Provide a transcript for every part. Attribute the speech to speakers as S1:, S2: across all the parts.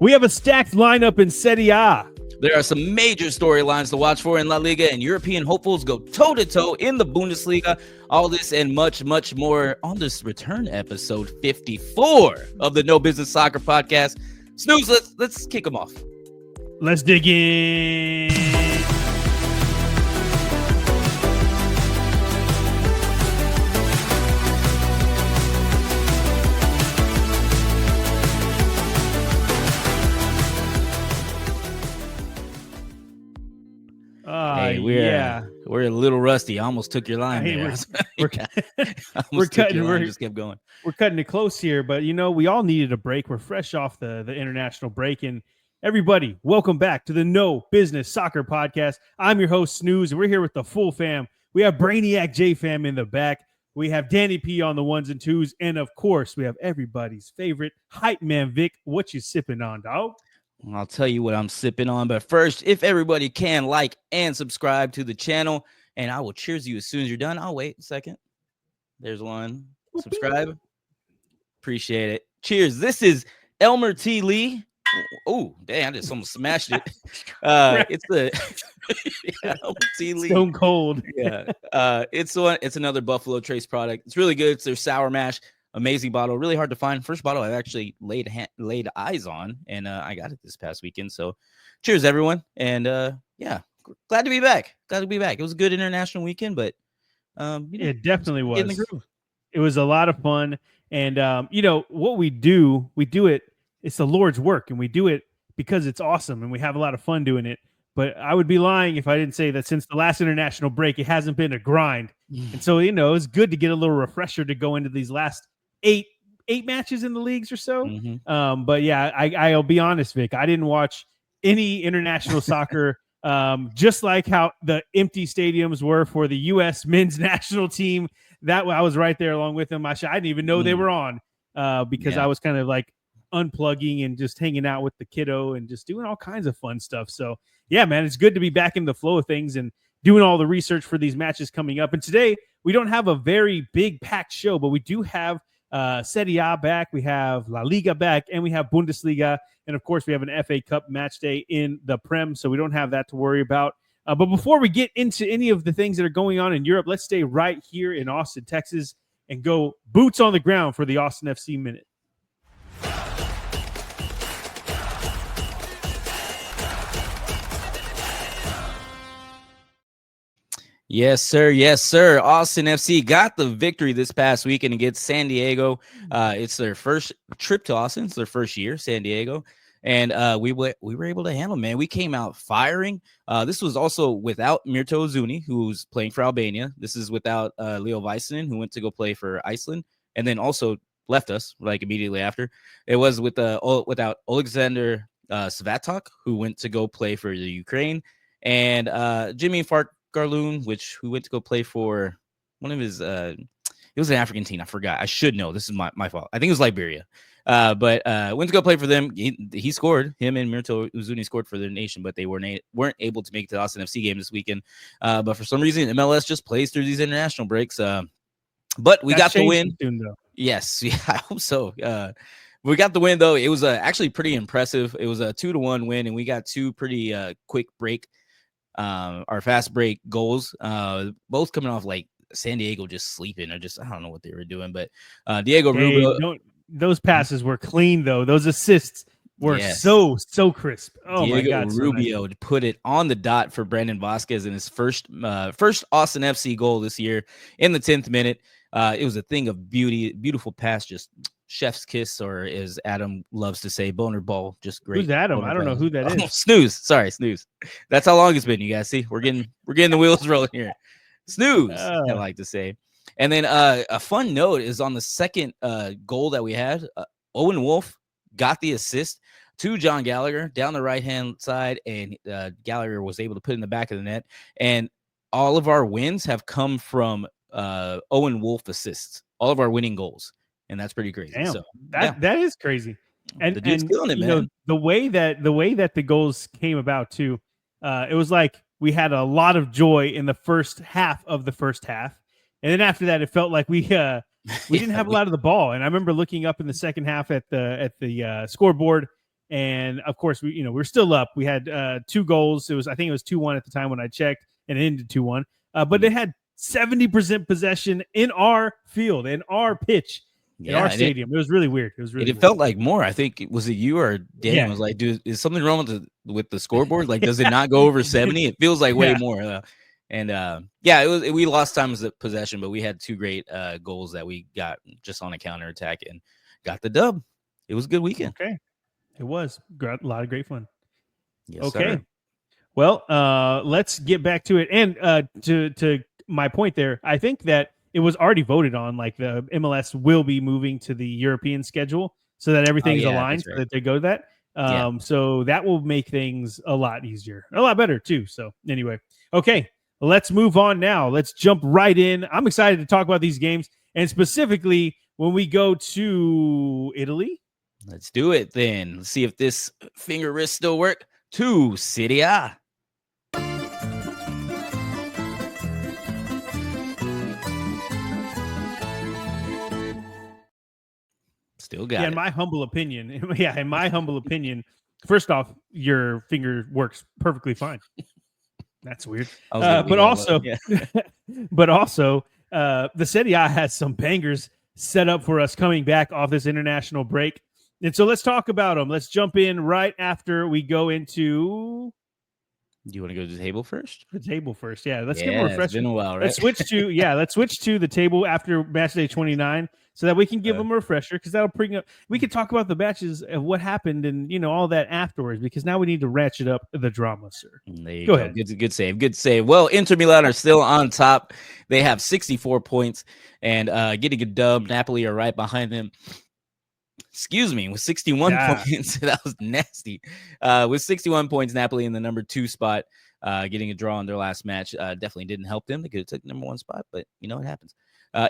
S1: We have a stacked lineup in Serie A.
S2: There are some major storylines to watch for in La Liga, and European hopefuls go toe-to-toe in the Bundesliga. All this and much, much more on this return episode 54 of the No Business Soccer Podcast. Snooze, let's kick them off.
S1: Let's dig in.
S2: Hey, we're a little rusty. I almost took your line there.
S1: We're cutting.
S2: Just kept going.
S1: We're cutting it close here, but we all needed a break. We're fresh off the international break, and everybody, welcome back to the No Business Soccer Podcast. I'm your host Snooze, and we're here with the full fam. We have Brainiac J Fam in the back. We have Danny P on the ones and twos, and of course, we have everybody's favorite hype man Vic. What you sipping on, dog?
S2: I'll tell you what I'm sipping on, but first, if everybody can like and subscribe to the channel, and I will cheers you as soon as you're done. I'll wait a second. There's one. Subscribe. Appreciate it. Cheers. This is Elmer T. Lee. Oh, damn, I just almost smashed it. It's the Elmer T. Lee.
S1: Stone Cold.
S2: Yeah. It's another Buffalo Trace product. It's really good. It's their sour mash. Amazing bottle, really hard to find. First bottle I've actually laid eyes on, and I got it this past weekend. So, cheers, everyone, and glad to be back. It was a good international weekend, but
S1: it definitely was. In the groove. It was a lot of fun, and what we do it. It's the Lord's work, and we do it because it's awesome, and we have a lot of fun doing it. But I would be lying if I didn't say that since the last international break, it hasn't been a grind, and so it's good to get a little refresher to go into these last eight matches in the leagues or so. But yeah, I'll be honest, Vic, I didn't watch any international soccer. Just like how the empty stadiums were for the U.S. men's national team, that I was right there along with them. I didn't even know they were on because I was kind of like unplugging and just hanging out with the kiddo and just doing all kinds of fun stuff. So yeah, man, it's good to be back in the flow of things and doing all the research for these matches coming up. And today we don't have a very big packed show, but we do have Serie A back, we have La Liga back, and we have Bundesliga, and of course we have an FA Cup match day in the Prem, so we don't have that to worry about. But before we get into any of the things that are going on in Europe, let's stay right here in Austin, Texas, and go boots on the ground for the Austin FC Minute.
S2: Yes, sir. Yes, sir. Austin FC got the victory this past weekend against San Diego. It's their first trip to Austin. It's their first year, San Diego. And we were able to handle, man. We came out firing. This was also without Mirto Ozuni, who's playing for Albania. This is without Leo Väisänen, who went to go play for Iceland, and then also left us like immediately after. It was without Alexander Svatok, who went to go play for the Ukraine, and Jimmy Garloon, who went to go play for one of his it was an African team. I forgot. I should know. This is my fault. I think it was Liberia. But went to go play for them. He scored. Him and Mirto Ozuni scored for their nation, but they weren't able to make the Austin FC game this weekend. But for some reason, MLS just plays through these international breaks. But we got the win.
S1: Soon, though.
S2: Yes, yeah, I hope so. We got the win, though. It was actually pretty impressive. It was a 2-1 win, and we got two pretty quick break. Our fast break goals, both coming off like San Diego just sleeping or I don't know what they were doing, but Diego Rubio.
S1: Those passes were clean though. Those assists were so crisp. Oh
S2: Diego
S1: my God,
S2: Rubio put it on the dot for Brandon Vasquez in his first Austin FC goal this year in the 10th minute. It was a thing of beauty, beautiful pass, just chef's kiss, or as Adam loves to say, boner ball. Just great.
S1: Who's Adam? I don't know who that is.
S2: Snooze. Sorry, Snooze. That's how long it's been. You guys see, we're getting the wheels rolling here. Snooze, I like to say. And then a fun note is on the second goal that we had, Owen Wolf got the assist to John Gallagher down the right-hand side, and Gallagher was able to put it in the back of the net. And all of our wins have come from Owen Wolf assists, all of our winning goals. And that's pretty crazy.
S1: Damn, so that is crazy. And
S2: the dude's killing it, man.
S1: The way that the goals came about too, it was like we had a lot of joy in the first half of the first half, and then after that, it felt like we didn't have a lot of the ball. And I remember looking up in the second half at the scoreboard, And of course, we're still up. We had 2 goals. I think it was 2-1 at the time when I checked, and it ended 2-1. But they had 70% possession in our field, in our pitch, in our stadium. It was really weird.
S2: It felt like more. I think was it you or Dan was like, "Dude, is something wrong with the scoreboard? Like, does it not go over 70? It feels like way more." We lost time as possession, but we had 2 great goals that we got just on a counterattack and got the dub. It was a good weekend.
S1: Okay, it was a lot of great fun.
S2: Yes,
S1: okay,
S2: sir.
S1: Well, let's get back to it. And to my point there, I think that it was already voted on. Like the MLS will be moving to the European schedule so that everything's aligned, so that they go to that. So that will make things a lot easier, a lot better too. So anyway, okay, let's move on now. Let's jump right in. I'm excited to talk about these games, and specifically when we go to Italy.
S2: Let's do it then. Let's see if this finger wrist still work. To Serie A. Still got it.
S1: In my humble opinion, first off, your finger works perfectly fine. That's weird. But also, the Serie A has some bangers set up for us coming back off this international break. And so let's talk about them. Let's jump in right after we go into...
S2: Do you want to go to the table first?
S1: The table first, yeah. Let's give them a refresher.
S2: It's been a while, right?
S1: Let's switch to the table after match day 29 so that we can give them a refresher, because that'll bring up... We can talk about the matches of what happened and, all that afterwards, because now we need to ratchet up the drama, sir.
S2: There you go. Ahead. Good save. Well, Inter Milan are still on top. They have 64 points and getting a dub. Napoli are right behind them. Excuse me, with 61 points. That was nasty. With 61 points, Napoli in the number 2 spot, getting a draw in their last match. Definitely didn't help them. They could have took the number 1 spot, but it happens.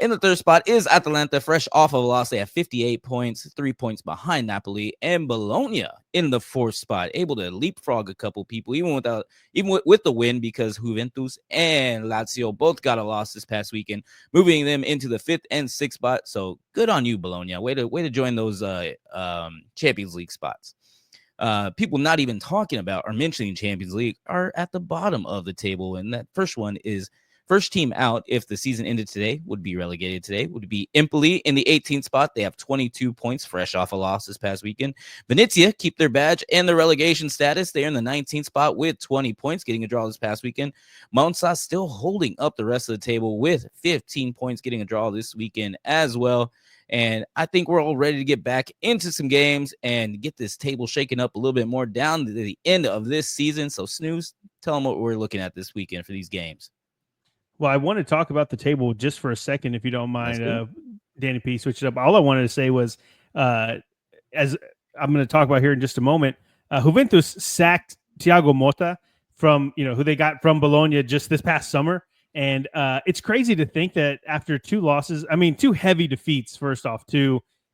S2: In the 3rd spot is Atalanta, fresh off of a loss. They have 58 points, 3 points behind Napoli, and Bologna in the 4th spot, able to leapfrog a couple people, even with the win, because Juventus and Lazio both got a loss this past weekend, moving them into the 5th and 6th spot. So good on you, Bologna. Way to join those Champions League spots. People not even talking about or mentioning Champions League are at the bottom of the table, and that first one is... First team out, if the season ended today, would be relegated today, would be Empoli in the 18th spot. They have 22 points, fresh off a loss this past weekend. Venezia keep their badge and their relegation status. They're in the 19th spot with 20 points, getting a draw this past weekend. Monza still holding up the rest of the table with 15 points, getting a draw this weekend as well. And I think we're all ready to get back into some games and get this table shaken up a little bit more down to the end of this season. So, Snooze, tell them what we're looking at this weekend for these games.
S1: Well, I want to talk about the table just for a second, if you don't mind, Danny P. Switch it up. All I wanted to say was, as I'm going to talk about here in just a moment, Juventus sacked Thiago Motta from, who they got from Bologna just this past summer. And it's crazy to think that after 2 losses, 2 heavy defeats, first off,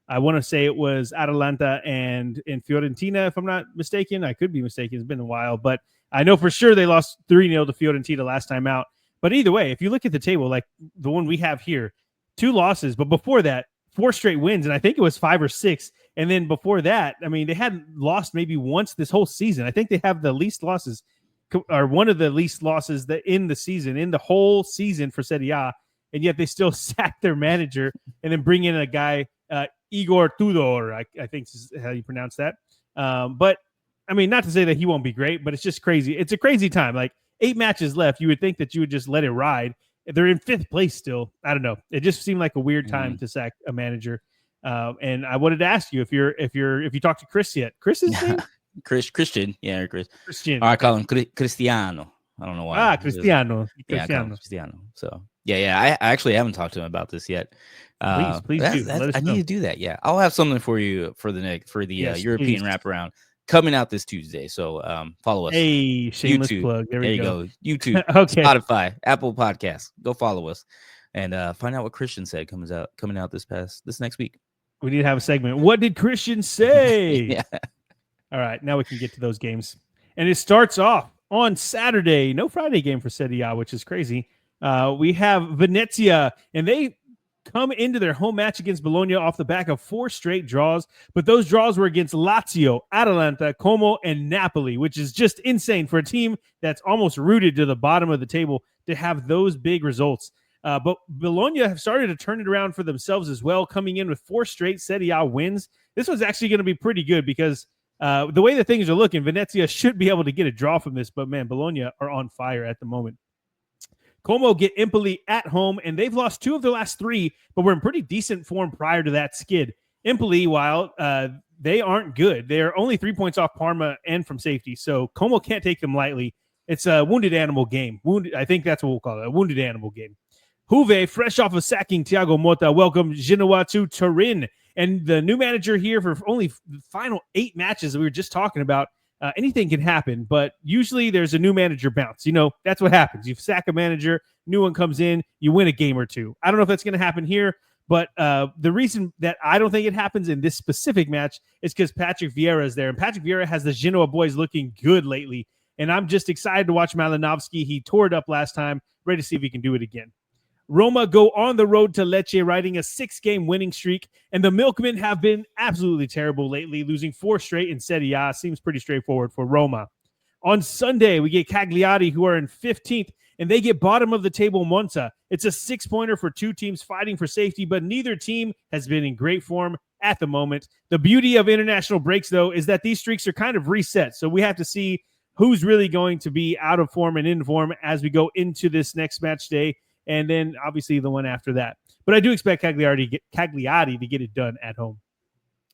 S1: I want to say it was Atalanta and Fiorentina, if I'm not mistaken. I could be mistaken. It's been a while, but I know for sure they lost 3-0 to Fiorentina last time out. But either way, if you look at the table, like the one we have here, 2 losses, but before that, 4 straight wins, and I think it was 5 or 6. And then before that, they hadn't lost maybe once this whole season. I think they have the least losses, or one of the least losses in the whole season for Serie A, and yet they still sack their manager and then bring in a guy, Igor Tudor, I think is how you pronounce that. But not to say that he won't be great, but it's just crazy. It's a crazy time. Like, 8 matches left. You would think that you would just let it ride. They're in 5th place still. I don't know. It just seemed like a weird time to sack a manager. And I wanted to ask you if you talked to Chris yet. Chris's name?
S2: Christian. Yeah, Chris.
S1: Christian.
S2: I call him Cristiano. I don't know why.
S1: Cristiano.
S2: Yeah, Cristiano. So I actually haven't talked to him about this yet.
S1: Please do.
S2: I need to do that. Yeah, I'll have something for you for the European wraparound coming out this Tuesday. So follow us.
S1: Hey, shameless
S2: YouTube.
S1: plug. There you go.
S2: YouTube,
S1: okay.
S2: Spotify, Apple Podcasts. Go follow us and find out what Christian said coming out this next week.
S1: We need to have a segment. What did Christian say?
S2: Yeah.
S1: All right, now we can get to those games. And it starts off on Saturday. No Friday game for Serie A, which is crazy. We have Venezia, and they come into their home match against Bologna off the back of 4 straight draws, but those draws were against Lazio, Atalanta, Como, and Napoli, which is just insane for a team that's almost rooted to the bottom of the table to have those big results. But Bologna have started to turn it around for themselves as well, coming in with 4 straight Serie A wins. This was actually going to be pretty good because the way that things are looking, Venezia should be able to get a draw from this, but man, Bologna are on fire at the moment. Como get Empoli at home, and they've lost 2 of their last 3, but were in pretty decent form prior to that skid. Empoli, while they aren't good, they're only 3 points off Parma and from safety, so Como can't take them lightly. It's a wounded animal game. I think that's what we'll call it, a wounded animal game. Juve, fresh off of sacking Thiago Motta, welcomed Genoa to Turin. And the new manager here for only the final 8 matches that we were just talking about, anything can happen, but usually there's a new manager bounce. You know, that's what happens. You sack a manager, new one comes in, you win a game or 2. I don't know if that's going to happen here, but the reason that I don't think it happens in this specific match is because Patrick Vieira is there. And Patrick Vieira has the Genoa boys looking good lately. And I'm just excited to watch Malinovsky. He tore it up last time. Ready to see if he can do it again. Roma go on the road to Lecce, riding a 6-game winning streak, and the Milkmen have been absolutely terrible lately, losing 4 straight in Serie A. Seems pretty straightforward for Roma. On Sunday, we get Cagliari, who are in 15th, and they get bottom of the table Monza. It's a 6-pointer for 2 teams fighting for safety, but neither team has been in great form at the moment. The beauty of international breaks, though, is that these streaks are kind of reset, so we have to see who's really going to be out of form and in form as we go into this next match day, and then obviously the one after that. But I do expect Cagliari to get it done at home.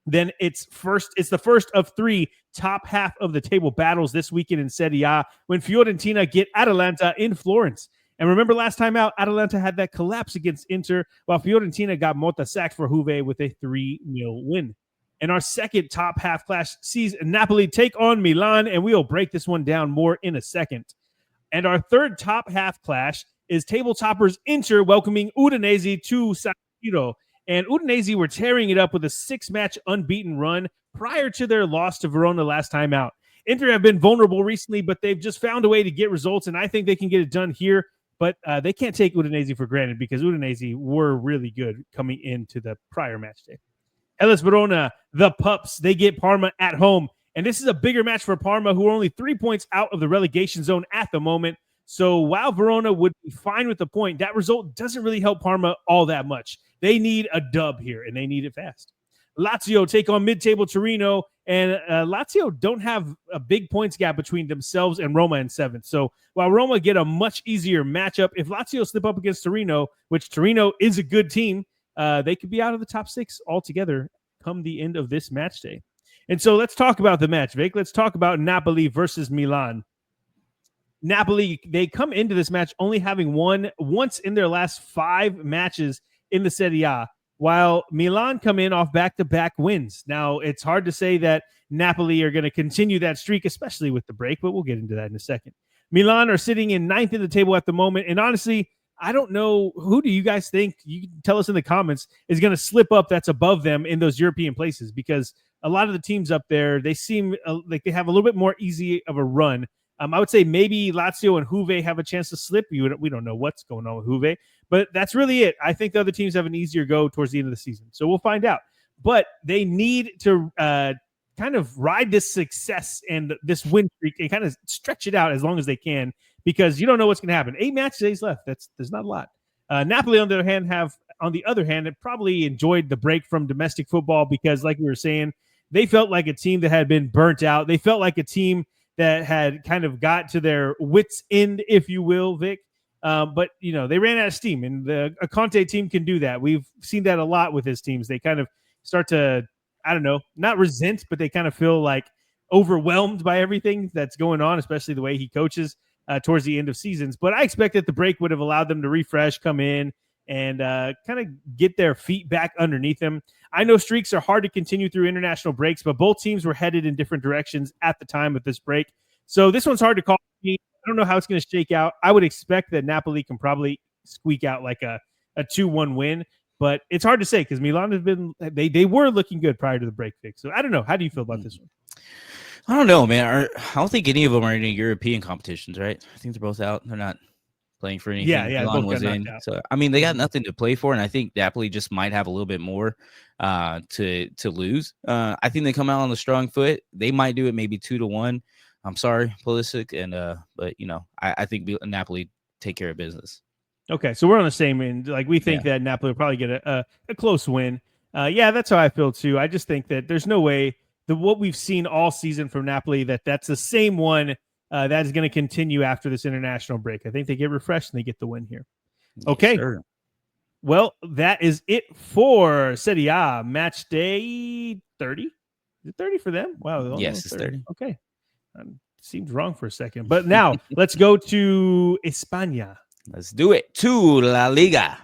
S1: Then it's the first of 3 top half of the table battles this weekend in Serie A when Fiorentina get Atalanta in Florence. And remember last time out, Atalanta had that collapse against Inter, while Fiorentina got Motta sacked for Juve with a 3-0 win. And our second top half clash sees Napoli take on Milan, and we'll break this one down more in a second. And our third top half clash is table toppers Inter welcoming Udinese to San Siro. And Udinese were tearing it up with a 6-match unbeaten run prior to their loss to Verona last time out. Inter have been vulnerable recently, but they've just found a way to get results, and I think they can get it done here. But they can't take Udinese for granted because Udinese were really good coming into the prior match day. Hellas Verona, the Pups, they get Parma at home. And this is a bigger match for Parma, who are only 3 points out of the relegation zone at the moment. So while Verona would be fine with the point, that result doesn't really help Parma all that much. They need a dub here, and they need it fast. Lazio take on mid-table Torino, and Lazio don't have a big points gap between themselves and Roma in 7th. So while Roma get a much easier matchup, if Lazio slip up against Torino, which Torino is a good team, they could be out of the top 6 altogether come the end of this match day. And so let's talk about the match, Vic. Let's talk about Napoli versus Milan. Napoli, they come into this match only having won once in their last 5 matches in the Serie A, while Milan come in off back-to-back wins. Now, it's hard to say that Napoli are going to continue that streak, especially with the break, but we'll get into that in a second. Milan are sitting in 9th in the table at the moment, and honestly, I don't know, who do you guys think, you can tell us in the comments, is going to slip up that's above them in those European places, because a lot of the teams up there, they seem like they have a little bit more easy of a run. I would say maybe Lazio and Juve have a chance to slip. We don't know what's going on with Juve, but that's really it. I think the other teams have an easier go towards the end of the season, so we'll find out. But they need to kind of ride this success and this win streak and kind of stretch it out as long as they can, because you don't know what's going to happen. 8 match days left. There's not a lot. Napoli, on the other hand, have probably enjoyed the break from domestic football because, like we were saying, they felt like a team that had been burnt out. They felt like a team that had kind of got to their wits' end, if you will, Vic. But, they ran out of steam, and a Conte team can do that. We've seen that a lot with his teams. They kind of start to, I don't know, not resent, but they kind of feel like overwhelmed by everything that's going on, especially the way he coaches towards the end of seasons. But I expect that the break would have allowed them to refresh, come in, and kind of get their feet back underneath them. I know streaks are hard to continue through international breaks, but both teams were headed in different directions at the time of this break. So this one's hard to call. I don't know how it's going to shake out. I would expect that Napoli can probably squeak out like a 2-1 win, but it's hard to say because Milan has been they were looking good prior to the break fix. So I don't know. How do you feel about this one?
S2: I don't know, man. I don't think any of them are in any European competitions, right? I think they're both out. They're not playing for anything. Milan was in. So I mean, they got nothing to play for, and I think Napoli just might have a little bit more to lose. I think they come out on the strong foot. They might do it maybe 2-1. I'm sorry, Pulisic, and but I think Napoli take care of business.
S1: Okay, so we're on the same end. Like we think that Napoli will probably get a close win. Yeah, that's how I feel too. I just think that there's no way that what we've seen all season from Napoli that's the same one that is going to continue after this international break. I think they get refreshed and they get the win here. Okay.
S2: Yes,
S1: well, that is it for Serie A match day 30. Is it 30 for them? Wow.
S2: Yes, it's 30.
S1: Okay. Seemed wrong for a second. But now let's go to España.
S2: Let's do it. To La Liga.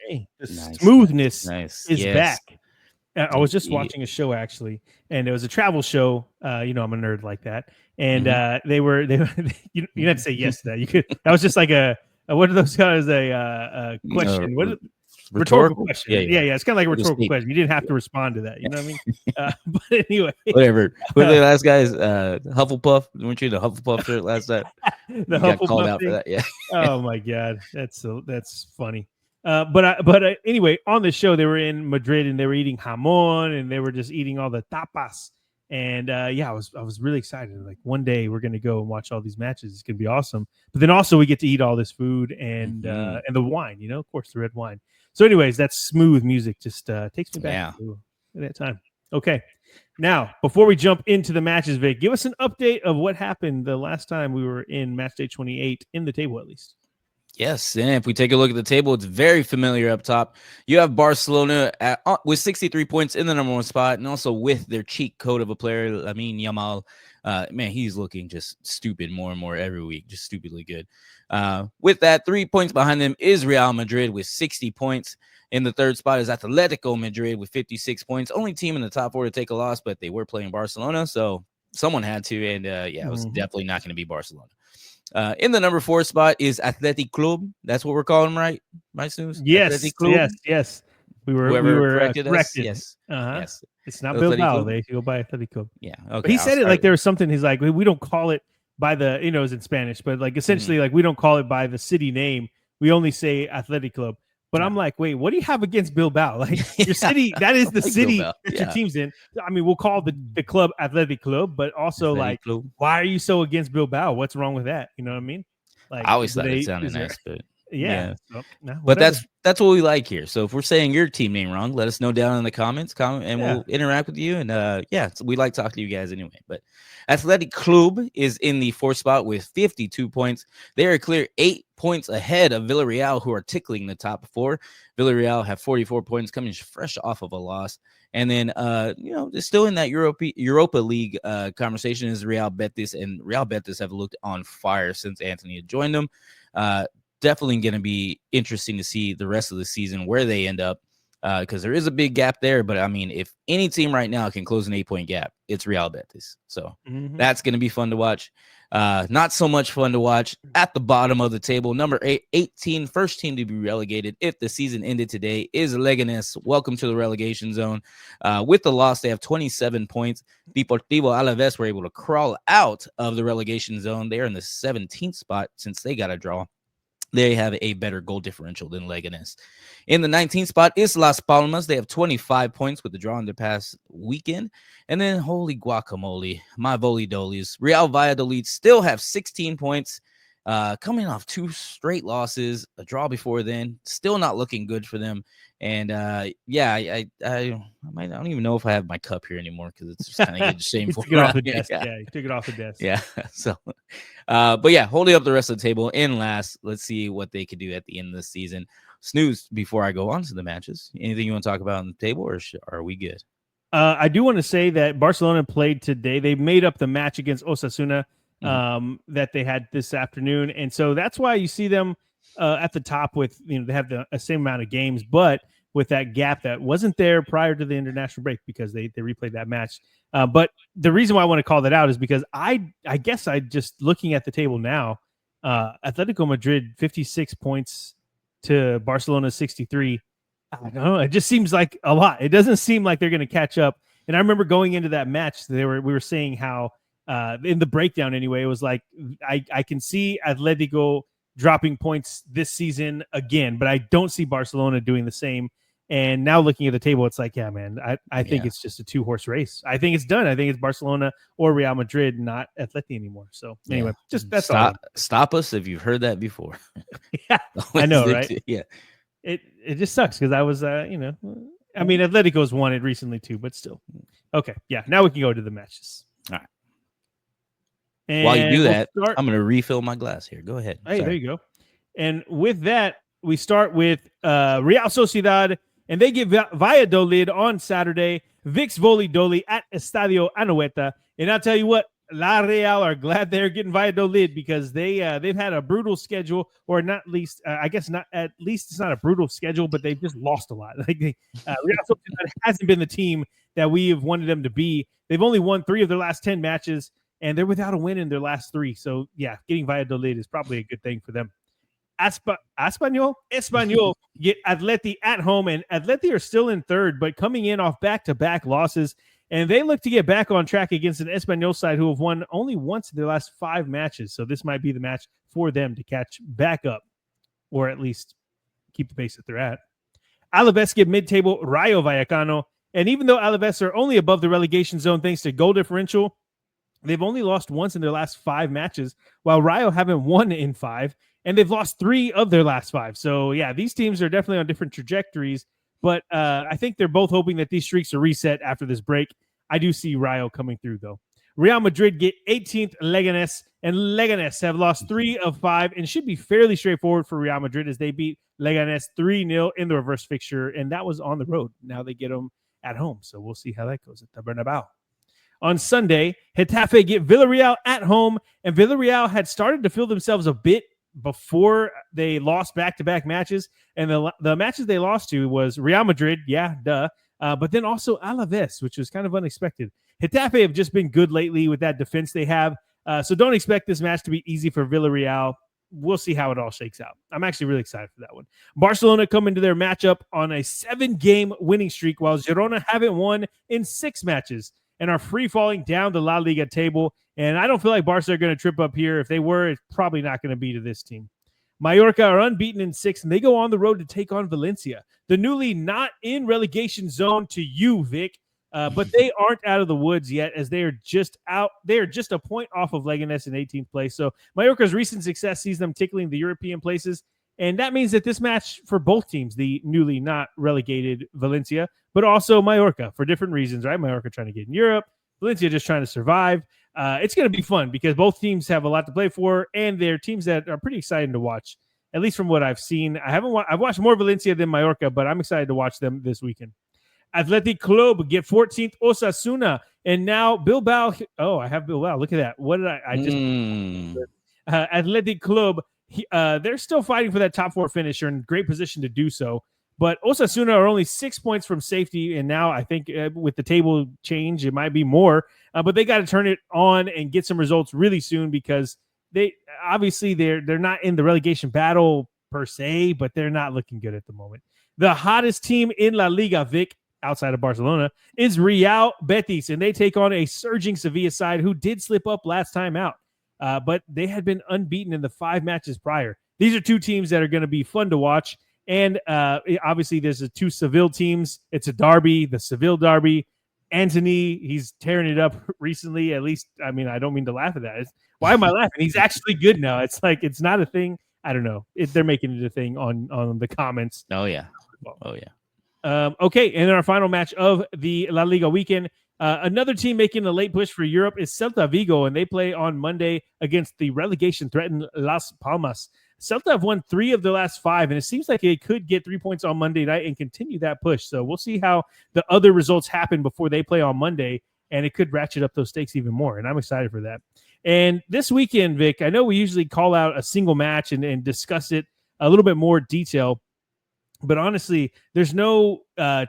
S1: Hey, the smoothness is back. I was just watching a show actually, and it was a travel show. I'm a nerd like that, and they were you had to say yes to that. You could. That was just like a what are those guys? A question. What? Rhetorical question. Yeah. It's kind of like a rhetorical question. You didn't have to respond to that. You know what I mean? But anyway,
S2: whatever. Who the last guys? Hufflepuff. Weren't you the Hufflepuff shirt last time?
S1: The Hufflepuff got called out for that. Yeah. Oh my god, that's funny. But anyway, on the show they were in Madrid and they were eating jamon and they were just eating all the tapas. And I was really excited. Like one day we're gonna go and watch all these matches. It's gonna be awesome. But then also we get to eat all this food and the wine. Of course, the red wine. So, anyways, that smooth music just takes me back to that time. Okay, now before we jump into the matches, Vic, give us an update of what happened the last time we were in match day 28 in the table, at least.
S2: Yes, and if we take a look at the table, it's very familiar up top. You have Barcelona with 63 points in the number 1 spot, and also with their cheat code of a player, Lamine Yamal. Man, he's looking just stupid more and more every week, just stupidly good. With that, 3 points behind them is Real Madrid with 60 points. In the 3rd spot is Atletico Madrid with 56 points. Only team in the top 4 to take a loss, but they were playing Barcelona, so someone had to, and it was definitely not going to be Barcelona. In the number 4 spot is Athletic Club. That's what we're calling them, right? Right, Snooze?
S1: Yes, yes. We were corrected.
S2: Yes. Yes.
S1: It's not Bilbao. They go by Athletic Club.
S2: Yeah.
S1: Okay. But he said it like there was something. He's like, we don't call it by the, it's in Spanish, but like essentially, like we don't call it by the city name. We only say Athletic Club. But I'm like, wait, what do you have against Bilbao? Like your city, that is the city Bilbao. That your team's in. I mean, we'll call the club Athletic Club, but also Athletic Club. Why are you so against Bilbao? What's wrong with that? You know what I mean? Like
S2: I always thought it sounded nice, but
S1: So,
S2: but that's what we like here. So if we're saying your team name wrong, let us know down in the comments, and we'll interact with you. And so we like talking to you guys anyway. But Athletic Club is in the 4th spot with 52 points. They are clear 8 points ahead of Villarreal, who are tickling the top 4. Villarreal have 44 points, coming fresh off of a loss. And then, they're still in that Europa League conversation is Real Betis, and Real Betis have looked on fire since Anthony had joined them. Definitely going to be interesting to see the rest of the season where they end up, because there is a big gap there. But I mean, if any team right now can close an 8-point gap, it's Real Betis. So that's going to be fun to watch. Not so much fun to watch at the bottom of the table. Number 18, first team to be relegated if the season ended today, is Leganés. Welcome to the relegation zone. With the loss, they have 27 points. Deportivo Alaves were able to crawl out of the relegation zone. They are in the 17th spot since they got a draw. They have a better goal differential than Leganés. In the 19th spot is Las Palmas. They have 25 points with the draw in the past weekend. And then, holy guacamole, my voli-dolies. Real Valladolid still have 16 points, coming off 2 straight losses, a draw before then. Still not looking good for them. And, I don't even know if I have my cup here anymore because it's just kind of getting shameful.
S1: Took it off the desk. Yeah, you took it off the desk.
S2: Yeah. So, but yeah, holding up the rest of the table in last. Let's see what they could do at the end of the season. Snooze, before I go on to the matches, anything you want to talk about on the table, or are we good?
S1: I do want to say that Barcelona played today. They made up the match against Osasuna that they had this afternoon. And so that's why you see them at the top with, they have the same amount of games, but with that gap that wasn't there prior to the international break because they replayed that match. But the reason why I want to call that out is because I guess I just looking at the table now, Atletico Madrid 56 points to Barcelona 63. I don't know. It just seems like a lot. It doesn't seem like they're going to catch up. And I remember going into that match, we were saying how in the breakdown anyway, it was like I can see Atletico dropping points this season again, but I don't see Barcelona doing the same. And now looking at the table, it's like, yeah, man, I think it's just a 2-horse race. I think it's done. I think it's Barcelona or Real Madrid, not Atleti anymore. So anyway, just that's
S2: stop us if you've heard that before.
S1: Yeah, I know, right?
S2: Yeah.
S1: It just sucks because I was, I mean, Atletico's won it recently too, but still. Okay, yeah. Now we can go to the matches.
S2: All right.
S1: And
S2: while you do that, I'm going to refill my glass here. Go ahead.
S1: Hey, there you go. And with that, we start with Real Sociedad, and they give Valladolid on Saturday. Vix Volidoli at Estadio Anoeta. And I'll tell you what, La Real are glad they're getting Valladolid because they've had a brutal schedule, or not least, I guess not at least it's not a brutal schedule, but they've just lost a lot. Like Real Sociedad hasn't been the team that we have wanted them to be. They've only won 3 of their last 10 matches, and they're without a win in their last 3. So yeah, getting Valladolid is probably a good thing for them. Espanyol get Atleti at home, and Atleti are still in third, but coming in off back-to-back losses. And they look to get back on track against an Espanyol side who have won only once in their last 5 matches. So this might be the match for them to catch back up, or at least keep the pace that they're at. Alaves get mid-table Rayo Vallecano. And even though Alaves are only above the relegation zone thanks to goal differential, they've only lost once in their last 5 matches, while Rayo haven't won in 5, and they've lost 3 of their last 5. So yeah, these teams are definitely on different trajectories. But I think they're both hoping that these streaks are reset after this break. I do see Rayo coming through, though. Real Madrid get 18th Leganés, and Leganés have lost 3 of 5 and should be fairly straightforward for Real Madrid as they beat Leganés 3-0 in the reverse fixture, and that was on the road. Now they get them at home, so we'll see how that goes at the Bernabeu. On Sunday, Getafe get Villarreal at home, and Villarreal had started to feel themselves a bit before they lost back-to-back matches, and the matches they lost to was Real Madrid, but then also Alaves, which was kind of unexpected. Getafe have just been good lately with that defense they have, so don't expect this match to be easy for Villarreal. We'll see how it all shakes out. I'm actually really excited for that one. Barcelona come into their matchup on a 7-game winning streak, while Girona haven't won in 6 matches and are free-falling down the La Liga table. And I don't feel like Barca are going to trip up here. If they were, it's probably not going to be to this team. Mallorca are unbeaten in 6, and they go on the road to take on Valencia, the newly not in relegation zone to you, Vic. But they aren't out of the woods yet, as they are just out. They are just a point off of Leganés in 18th place. So Mallorca's recent success sees them tickling the European places. And that means that this match for both teams, the newly not relegated Valencia, but also Mallorca for different reasons, right? Mallorca trying to get in Europe, Valencia just trying to survive. It's going to be fun because both teams have a lot to play for, and they're teams that are pretty exciting to watch, at least from what I've seen. I've watched more Valencia than Mallorca, but I'm excited to watch them this weekend. Athletic Club get 14th Osasuna, and now Bilbao. Oh, I have Bilbao. Look at that. What did I just Athletic Club. They're still fighting for that top 4 finish. They're in great position to do so. But Osasuna are only 6 points from safety, and now I think with the table change, it might be more. But they got to turn it on and get some results really soon because they're not in the relegation battle per se, but they're not looking good at the moment. The hottest team in La Liga, Vic, outside of Barcelona, is Real Betis, and they take on a surging Sevilla side who did slip up last time out. But they had been unbeaten in the 5 matches prior. These are 2 teams that are going to be fun to watch. And obviously, there's the 2 Seville teams. It's a derby, the Seville derby. Anthony, he's tearing it up recently. At least, I mean, I don't mean to laugh at that. Why am I laughing? He's actually good now. It's like it's not a thing. I don't know. They're making it a thing on the comments.
S2: Oh, yeah.
S1: Okay, and then our final match of the La Liga weekend. Another team making a late push for Europe is Celta Vigo, and they play on Monday against the relegation-threatened Las Palmas. Celta have won 3 of the last 5, and it seems like they could get 3 points on Monday night and continue that push. So we'll see how the other results happen before they play on Monday, and it could ratchet up those stakes even more, and I'm excited for that. And this weekend, Vic, I know we usually call out a single match and discuss it a little bit more detail, but honestly, there's no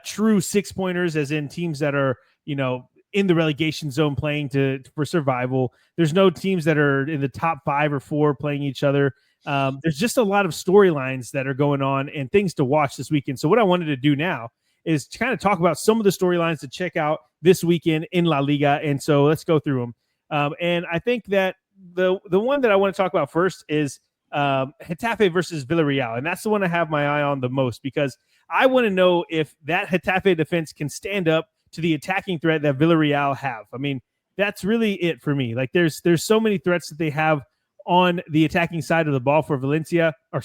S1: true 6-pointers as in teams that are, in the relegation zone playing for survival. There's no teams that are in the top 5 or 4 playing each other. There's just a lot of storylines that are going on and things to watch this weekend. So what I wanted to do now is to kind of talk about some of the storylines to check out this weekend in La Liga. And so let's go through them. And I think that the one that I want to talk about first is Getafe versus Villarreal. And that's the one I have my eye on the most, because I want to know if that Getafe defense can stand up to the attacking threat that Villarreal have. I mean, that's really it for me. Like there's so many threats that they have on the attacking side of the ball for Villarreal. But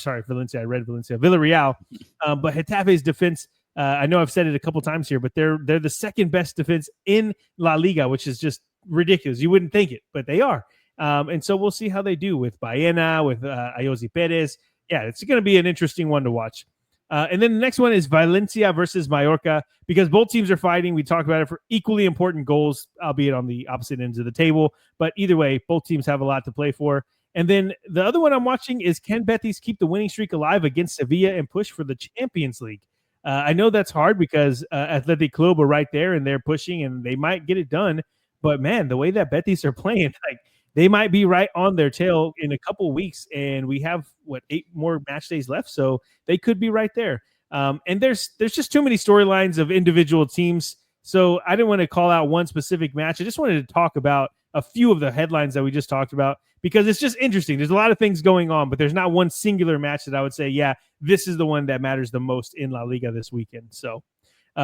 S1: Getafe's defense, I know I've said it a couple times here, but they're the second best defense in La Liga, which is just ridiculous. You wouldn't think it, but they are. And so we'll see how they do with Baena, with Ayoze Perez. Yeah, it's going to be an interesting one to watch. And then the next one is Valencia versus Mallorca, because both teams are fighting. We talked about it for equally important goals, albeit on the opposite ends of the table. But either way, both teams have a lot to play for. And then the other one I'm watching is, can Betis keep the winning streak alive against Sevilla and push for the Champions League? I know that's hard because Athletic Club are right there and they're pushing and they might get it done. But man, the way that Betis are playing, like they might be right on their tail in a couple of weeks. And we have 8 more match days left, so they could be right there. And there's just too many storylines of individual teams. So I didn't want to call out one specific match. I just wanted to talk about a few of the headlines that we just talked about, because it's just interesting. There's a lot of things going on, but there's not one singular match that I would say, yeah, this is the one that matters the most in La Liga this weekend. So,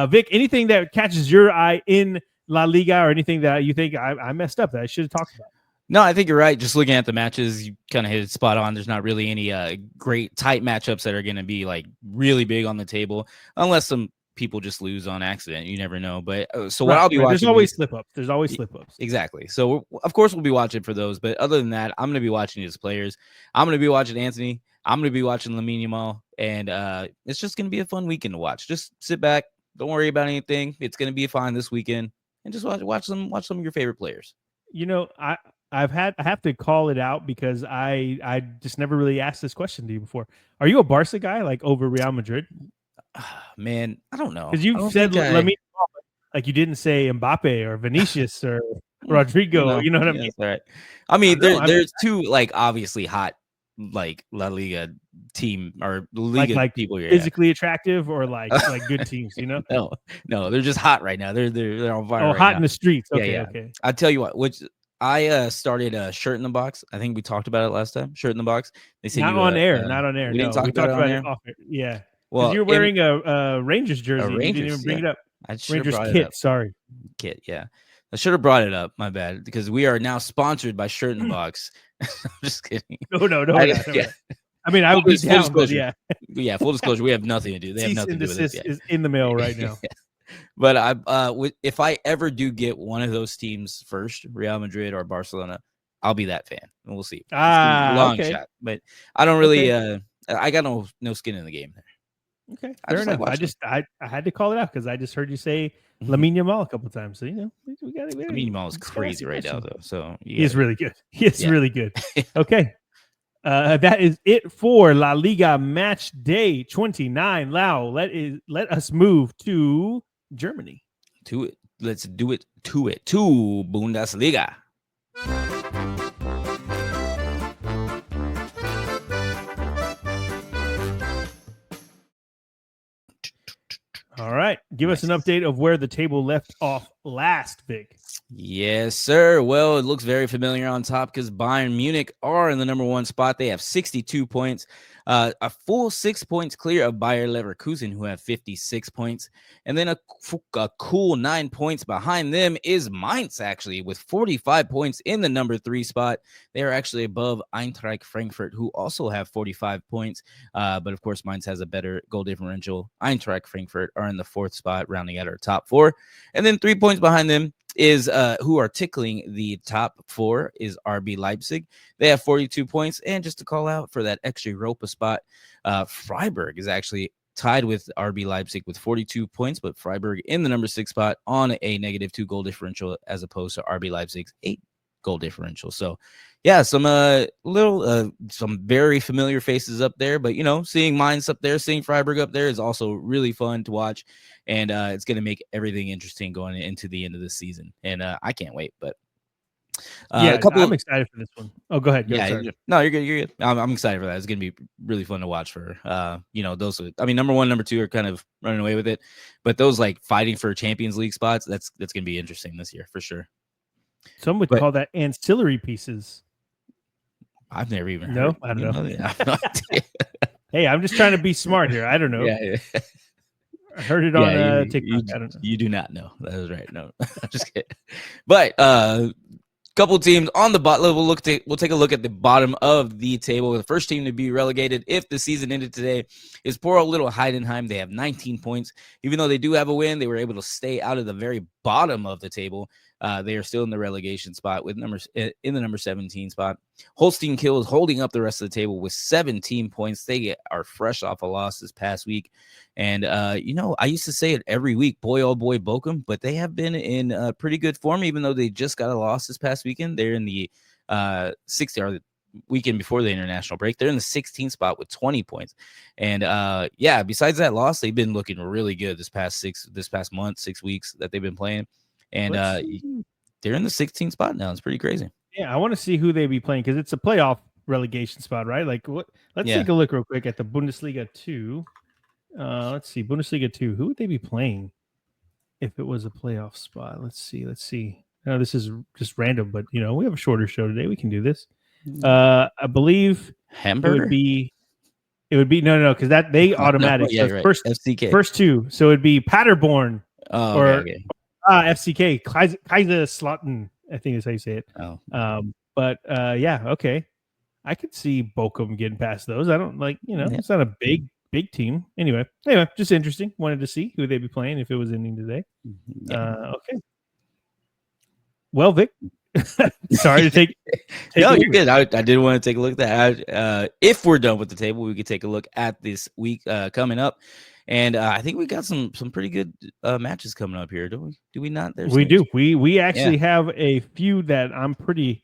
S1: Vic, anything that catches your eye in La Liga, or anything that you think I messed up that I should have talked about?
S2: No, I think you're right. Just looking at the matches, you kind of hit it spot on. There's not really any great tight matchups that are going to be like really big on the table, unless some people just lose on accident. You never know. But what I'll be watching,
S1: there's always slip ups. There's always slip ups.
S2: Exactly. So of course we'll be watching for those. But other than that, I'm going to be watching his players. I'm going to be watching Anthony. I'm going to be watching Lamine Yamal, and it's just going to be a fun weekend to watch. Just sit back, don't worry about anything. It's going to be fine this weekend, and just watch some of your favorite players.
S1: You know, I have to call it out because I just never really asked this question to you before. Are you a Barca guy, like over Real Madrid?
S2: Man, I don't know.
S1: Because you said Lamine, like you didn't say Mbappe or Vinicius or Rodrigo. You know what I mean?
S2: Right. I mean, there's two like obviously hot like La Liga team or Liga
S1: like
S2: people here.
S1: Physically attractive or like good teams, you know?
S2: No, they're just hot right now. They're on fire.
S1: Oh,
S2: right
S1: hot
S2: now.
S1: in the streets. Okay,
S2: yeah.
S1: Okay.
S2: I'll tell you what, which I started a Shirt in the Box. I think we talked about it last time. Shirt in the Box. They said
S1: not on air. Not on air.
S2: We
S1: no,
S2: didn't talk
S1: we
S2: about
S1: talked about
S2: it
S1: off air. Yeah.
S2: Well,
S1: you're wearing a Rangers jersey. You didn't even bring it up. Rangers kit. Sorry.
S2: Kit. Yeah. I should have brought it up. My bad. Because we are now sponsored by Shirt in the Box. I'm just kidding.
S1: No. I mean, I would be down, but yeah.
S2: Yeah, full disclosure, we have nothing to do. They have nothing to do with it.
S1: Is in the mail right now.
S2: Yeah. But if I ever do get one of those teams first, Real Madrid or Barcelona, I'll be that fan, and we'll see. Long shot, but I don't really. I got no skin in the game there.
S1: Okay, fair enough. I had to call it out because I just heard you say Lamine Yamal a couple times. So we got it.
S2: Lamine Yamal is crazy right now, though. So
S1: he's really good. He's really good. Okay. That is it for La Liga match day 29. Lau, let us move to Germany.
S2: To it. Let's do it to Bundesliga.
S1: All right. Give us an update of where the table left off last, Vic.
S2: Yes, sir. Well, it looks very familiar on top because Bayern Munich are in the number 1 spot. They have 62 points, a full 6 points clear of Bayer Leverkusen, who have 56 points. And then a cool 9 points behind them is Mainz, actually, with 45 points in the number 3 spot. They are actually above Eintracht Frankfurt, who also have 45 points. But, of course, Mainz has a better goal differential. Eintracht Frankfurt are in the 4th spot, rounding out our top 4. And then 3 points behind them is who are tickling the top 4 is RB Leipzig. They have 42 points. And just to call out for that extra Europa spot, Freiburg is actually tied with RB Leipzig with 42 points, but Freiburg in the number 6 spot on a -2 goal differential as opposed to RB Leipzig's 8 goal differential. So yeah, some some very familiar faces up there, but seeing Mainz up there, seeing Freiburg up there is also really fun to watch, and it's going to make everything interesting going into the end of the season, and I can't wait. But
S1: Yeah, I'm excited for this one. Oh, go ahead.
S2: Yeah, no, you're good. You're good. I'm excited for that. It's gonna be really fun to watch for. Those. I mean, number 1, number 2 are kind of running away with it, but those like fighting for Champions League spots. That's gonna be interesting this year for sure.
S1: Some would call that ancillary pieces.
S2: I've never even heard.
S1: No, I don't know. Hey, I'm just trying to be smart here. I don't know.
S2: Yeah.
S1: I heard it on TikTok. I don't know.
S2: You do not know. That is right. No, I'm just kidding. But couple teams on the bottom level. We'll take a look at the bottom of the table. The first team to be relegated if the season ended today is poor old little Heidenheim. They have 19 points. Even though they do have a win, they were able to stay out of the very bottom of the table. They are still in the relegation spot with in the number 17 spot. Holstein Kiel is holding up the rest of the table with 17 points. They are fresh off a loss this past week. And, I used to say it every week, boy, oh boy, Bochum, but they have been in pretty good form, even though they just got a loss this past weekend. They're in the 60 or the weekend before the international break. They're in the 16th spot with 20 points. And besides that loss, they've been looking really good this past month, 6 weeks that they've been playing. And they're in the 16th spot now. It's pretty crazy.
S1: Yeah, I want to see who they be playing because it's a playoff relegation spot, right? Like what? Let's take a look real quick at the Bundesliga 2. Let's see, Bundesliga 2. Who would they be playing if it was a playoff spot? Let's see. No, this is just random, but we have a shorter show today. We can do this. I believe
S2: Hamburger.
S1: It would be no, because that they automatic.
S2: No, right. FCK.
S1: First 2. So it'd be Paderborn
S2: okay.
S1: FCK, Kaiserslautern, I think is how you say it. Okay. I could see Bochum getting past those. I don't it's not a big team. Anyway, just interesting. Wanted to see who they'd be playing if it was ending today. Okay. Well, Vic, sorry to take
S2: no, you're good. I did want to take a look at that. If we're done with the table, we could take a look at this week coming up. And I think we got some pretty good matches coming up here, don't we? Do we not?
S1: We do. We actually have a few that I'm pretty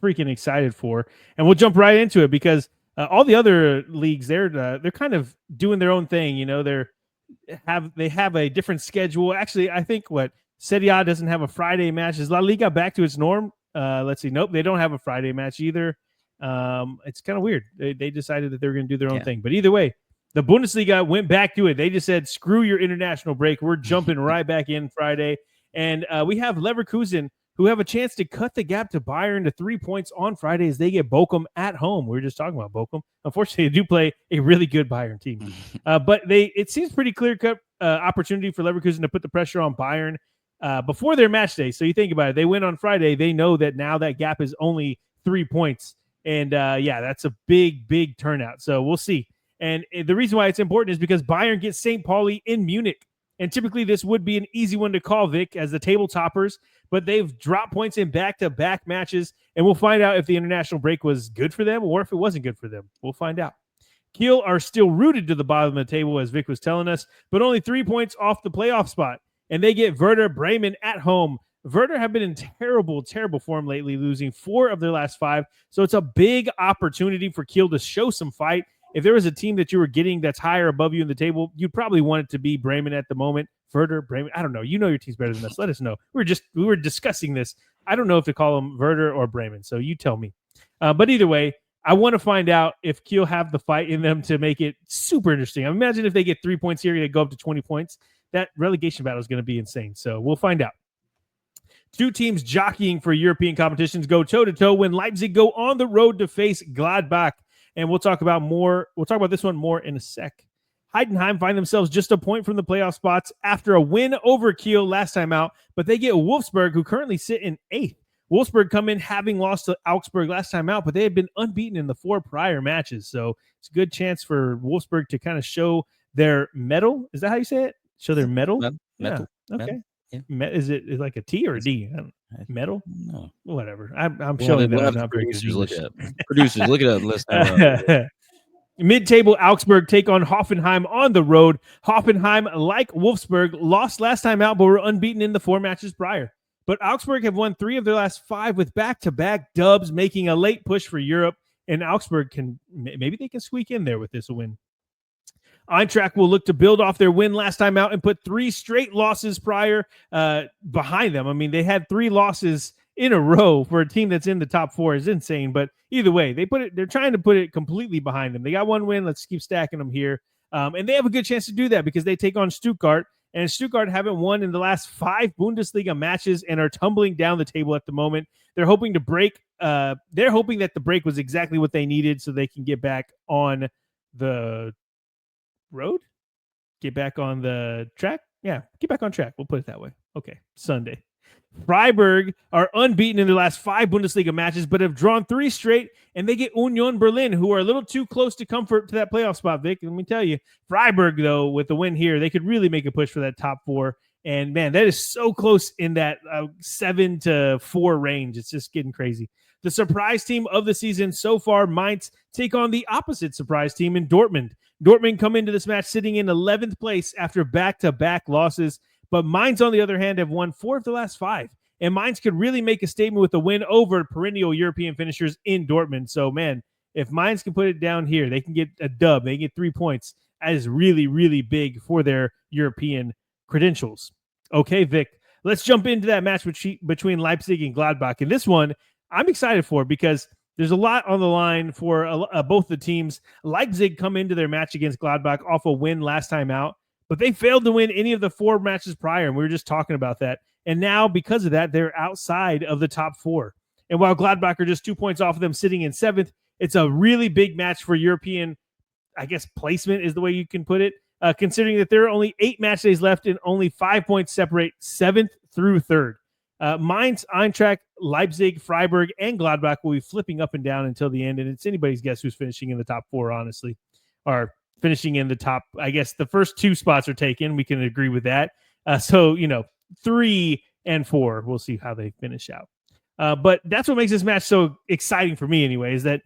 S1: freaking excited for, and we'll jump right into it because all the other leagues they're kind of doing their own thing. They have a different schedule. Actually, I think Serie A doesn't have a Friday match. Is La Liga back to its norm? Let's see. Nope, they don't have a Friday match either. It's kind of weird. They decided that they were going to do their own thing, but either way. The Bundesliga went back to it. They just said, screw your international break. We're jumping right back in Friday. And we have Leverkusen, who have a chance to cut the gap to Bayern to 3 points on Friday as they get Bochum at home. We were just talking about Bochum. Unfortunately, they do play a really good Bayern team. But it seems pretty clear-cut opportunity for Leverkusen to put the pressure on Bayern before their match day. So you think about it. They win on Friday. They know that now that gap is only 3 points. And, that's a big, big turnout. So we'll see. And the reason why it's important is because Bayern gets St. Pauli in Munich. And typically this would be an easy one to call, Vic, as the table toppers. But they've dropped points in back-to-back matches. And we'll find out if the international break was good for them or if it wasn't good for them. We'll find out. Kiel are still rooted to the bottom of the table, as Vic was telling us, but only 3 points off the playoff spot. And they get Werder Bremen at home. Werder have been in terrible, terrible form lately, losing 4 of their last 5. So it's a big opportunity for Kiel to show some fight. If there was a team that you were getting that's higher above you in the table, you'd probably want it to be Bremen at the moment. Werder, Bremen, I don't know. You know your team's better than us. Let us know. We were discussing this. I don't know if to call them Werder or Bremen, so you tell me. But either way, I want to find out if Kiel have the fight in them to make it super interesting. I imagine if they get 3 points here, they go up to 20 points. That relegation battle is going to be insane. So we'll find out. 2 teams jockeying for European competitions go toe-to-toe when Leipzig go on the road to face Gladbach. And we'll talk about this one more in a sec. Heidenheim find themselves just a point from the playoff spots after a win over Kiel last time out, but they get Wolfsburg, who currently sit in 8th. Wolfsburg come in having lost to Augsburg last time out, but they had been unbeaten in the 4 prior matches. So it's a good chance for Wolfsburg to kind of show their mettle. Is that how you say it? Show their mettle?
S2: Metal.
S1: Okay.
S2: Yeah.
S1: Is it like a T or a D? Metal?
S2: No.
S1: Whatever. I'm showing that I'm not very good.
S2: Producers, look it up. Listen.
S1: Mid-table Augsburg take on Hoffenheim on the road. Hoffenheim, like Wolfsburg, lost last time out, but were unbeaten in the 4 matches prior. But Augsburg have won 3 of their last 5 with back-to-back dubs, making a late push for Europe. And Augsburg maybe they can squeak in there with this win. Eintracht will look to build off their win last time out and put 3 straight losses prior behind them. I mean, they had 3 losses in a row for a team that's in the top 4 is insane. But either way, they're trying to put it completely behind them. They got one win. Let's keep stacking them here. And they have a good chance to do that because they take on Stuttgart. And Stuttgart haven't won in the last 5 Bundesliga matches and are tumbling down the table at the moment. They're hoping to break. They're hoping that the break was exactly what they needed so they can get back on the road, get back on the track. Yeah, get back on track. We'll put it that way. Okay, Sunday. Freiburg are unbeaten in their last 5 Bundesliga matches, but have drawn 3 straight, and they get Union Berlin, who are a little too close to comfort to that playoff spot, Vic. Let me tell you, Freiburg, though, with the win here, they could really make a push for that top 4. And, man, that is so close in that 7-4 range. It's just getting crazy. The surprise team of the season so far, Mainz, take on the opposite surprise team in Dortmund. Dortmund come into this match sitting in 11th place after back-to-back losses. But Mainz, on the other hand, have won 4 of the last 5. And Mainz could really make a statement with a win over perennial European finishers in Dortmund. So, man, if Mainz can put it down here, they can get a dub. They get 3 points. That is really, really big for their European credentials. Okay, Vic, let's jump into that match between Leipzig and Gladbach. And this one, I'm excited for because there's a lot on the line for both the teams. Leipzig come into their match against Gladbach off a win last time out. But they failed to win any of the 4 matches prior, and we were just talking about that. And now, because of that, they're outside of the top 4. And while Gladbach are just 2 points off of them sitting in 7th, it's a really big match for European, I guess, placement is the way you can put it, considering that there are only 8 match days left and only 5 points separate 7th through 3rd. Mainz, Eintracht, Leipzig, Freiburg, and Gladbach will be flipping up and down until the end, and it's anybody's guess who's finishing in the top 4, honestly, or finishing in the top. I guess the first 2 spots are taken. We can agree with that. So, 3 and 4, we'll see how they finish out. But that's what makes this match so exciting for me anyway, is that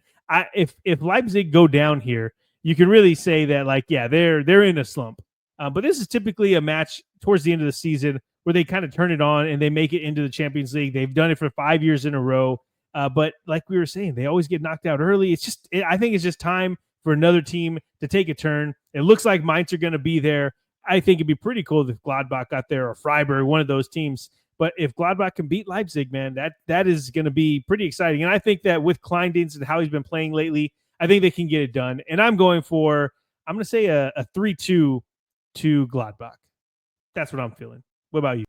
S1: if Leipzig go down here, you can really say that, like, yeah, they're in a slump. But this is typically a match towards the end of the season where they kind of turn it on and they make it into the Champions League. They've done it for 5 years in a row. But like we were saying, they always get knocked out early. I think it's just time for another team to take a turn. It looks like Mainz are going to be there. I think it'd be pretty cool if Gladbach got there or Freiburg, one of those teams. But if Gladbach can beat Leipzig, man, that is going to be pretty exciting. And I think that with Kleindienst and how he's been playing lately, I think they can get it done. And I'm going to say a 3-2 to Gladbach. That's what I'm feeling. What about you?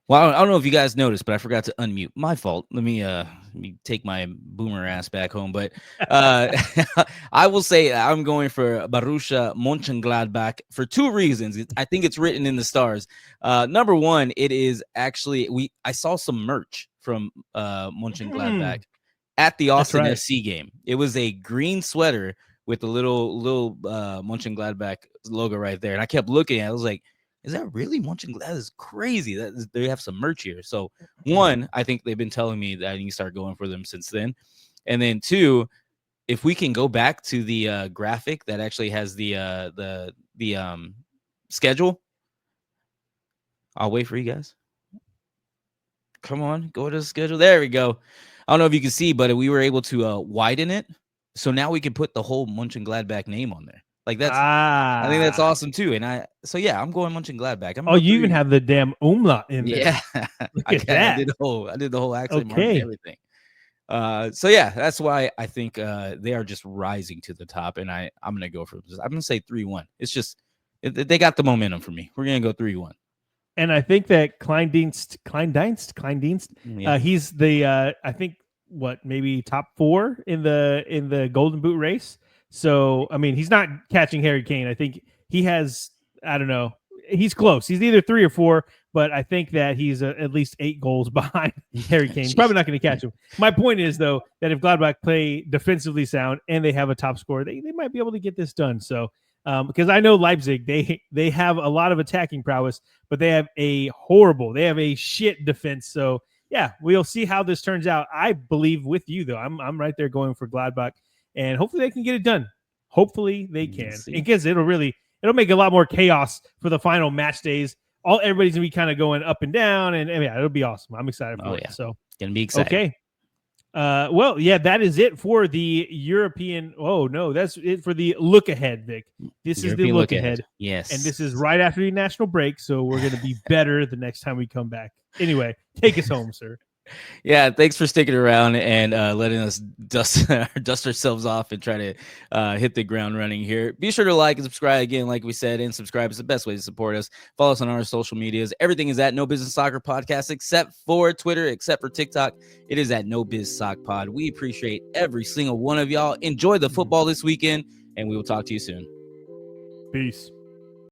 S2: Well, I don't know if you guys noticed, but I forgot to unmute. My fault. Let me take my boomer ass back home. But I will say I'm going for Borussia Mönchengladbach for 2 reasons. I think it's written in the stars. Number one, it is actually I saw some merch from Mönchengladbach at the Austin FC game. It was a green sweater with the little Mönchengladbach logo right there, and I kept looking at it. I was like, is that really Mönchengladbach? That is crazy. They have some merch here. So, 1, I think they've been telling me that I need to start going for them since then. And then 2, if we can go back to the graphic that actually has the schedule, I'll wait for you guys. Come on, go to the schedule. There we go. I don't know if you can see, but we were able to widen it. So now we can put the whole Mönchengladbach name on there. Like I think that's awesome too. And I'm going Mönchengladbach.
S1: You even have the damn umlaut in there.
S2: Yeah, I did the whole accent mark and everything. That's why I think they are just rising to the top, and I'm gonna go for this. I'm gonna say 3-1. It's just they got the momentum for me. We're gonna go 3-1.
S1: And I think that Kleindienst, he's the I think maybe top 4 in the Golden Boot race. So, I mean, he's not catching Harry Kane. I think he has, I don't know, he's close. He's either 3 or 4, but I think that he's at least 8 goals behind Harry Kane. He's probably not going to catch him. My point is, though, that if Gladbach play defensively sound and they have a top scorer, they might be able to get this done. So, because I know Leipzig, they have a lot of attacking prowess, but they have a shit defense. So, yeah, we'll see how this turns out. I believe with you, though. I'm right there going for Gladbach. And hopefully they can get it done. Hopefully they can. Because it'll make a lot more chaos for the final match days. Everybody's gonna be kind of going up and down, and yeah, it'll be awesome. I'm excited for it. So
S2: gonna be exciting.
S1: Okay. That is it for the European. Oh no, that's it for the look ahead, Vic. This is the look ahead.
S2: Yes.
S1: And this is right after the national break, so we're gonna be better the next time we come back. Anyway, take us home, sir.
S2: Yeah, thanks for sticking around and letting us dust ourselves off and try to hit the ground running here. Be sure to like and subscribe again, like we said, and subscribe is the best way to support us. Follow us on our social medias. Everything is at No Business Soccer Podcast, except for Twitter, except for TikTok. It is at No Biz Sock Pod. We appreciate every single one of y'all. Enjoy the football this weekend, and we will talk to you soon.
S1: Peace.